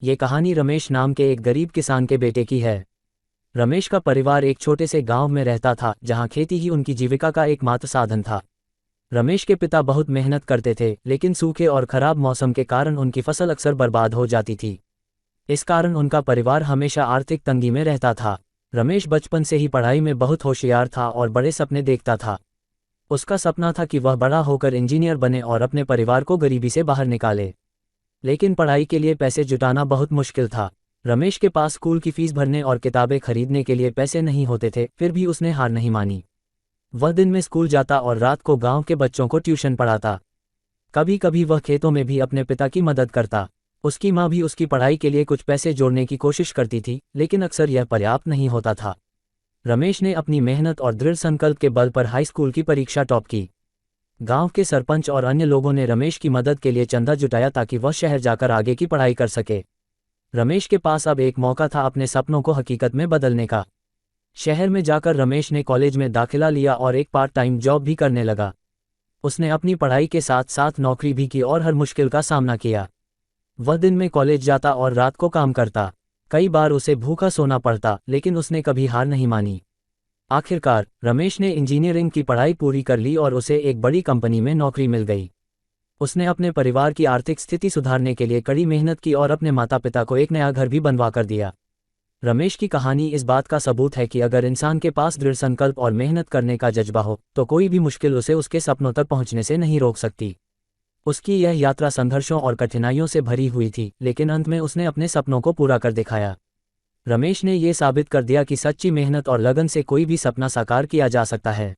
ये कहानी रमेश नाम के एक गरीब किसान के बेटे की है। रमेश का परिवार एक छोटे से गांव में रहता था, जहां खेती ही उनकी जीविका का एकमात्र साधन था। रमेश के पिता बहुत मेहनत करते थे, लेकिन सूखे और खराब मौसम के कारण उनकी फसल अक्सर बर्बाद हो जाती थी। इस कारण उनका परिवार हमेशा आर्थिक तंगी में रहता था। रमेश बचपन से ही पढ़ाई में बहुत होशियार था और बड़े सपने देखता था। उसका सपना था कि वह बड़ा होकर इंजीनियर बने और अपने परिवार को गरीबी से बाहर निकाले। लेकिन पढ़ाई के लिए पैसे जुटाना बहुत मुश्किल था। रमेश के पास स्कूल की फीस भरने और किताबें खरीदने के लिए पैसे नहीं होते थे, फिर भी उसने हार नहीं मानी। वह दिन में स्कूल जाता और रात को गांव के बच्चों को ट्यूशन पढ़ाता। कभी कभी वह खेतों में भी अपने पिता की मदद करता। उसकी माँ भी उसकी पढ़ाई के लिए कुछ पैसे जोड़ने की कोशिश करती थी, लेकिन अक्सर यह पर्याप्त नहीं होता था। रमेश ने अपनी मेहनत और दृढ़ संकल्प के बल पर हाई स्कूल की परीक्षा टॉप की। गांव के सरपंच और अन्य लोगों ने रमेश की मदद के लिए चंदा जुटाया ताकि वह शहर जाकर आगे की पढ़ाई कर सके। रमेश के पास अब एक मौका था अपने सपनों को हकीकत में बदलने का। शहर में जाकर रमेश ने कॉलेज में दाखिला लिया और एक पार्ट टाइम जॉब भी करने लगा। उसने अपनी पढ़ाई के साथ साथ नौकरी भी की और हर मुश्किल का सामना किया। वह दिन में कॉलेज जाता और रात को काम करता। कई बार उसे भूखा सोना पड़ता, लेकिन उसने कभी हार नहीं मानी। आखिरकार रमेश ने इंजीनियरिंग की पढ़ाई पूरी कर ली और उसे एक बड़ी कंपनी में नौकरी मिल गई। उसने अपने परिवार की आर्थिक स्थिति सुधारने के लिए कड़ी मेहनत की और अपने माता पिता को एक नया घर भी बनवा कर दिया। रमेश की कहानी इस बात का सबूत है कि अगर इंसान के पास दृढ़ संकल्प और मेहनत करने का जज्बा हो, तो कोई भी मुश्किल उसे उसके सपनों तक पहुंचने से नहीं रोक सकती। उसकी यह यात्रा संघर्षों और कठिनाइयों से भरी हुई थी, लेकिन अंत में उसने अपने सपनों को पूरा कर दिखाया। रमेश ने ये साबित कर दिया कि सच्ची मेहनत और लगन से कोई भी सपना साकार किया जा सकता है।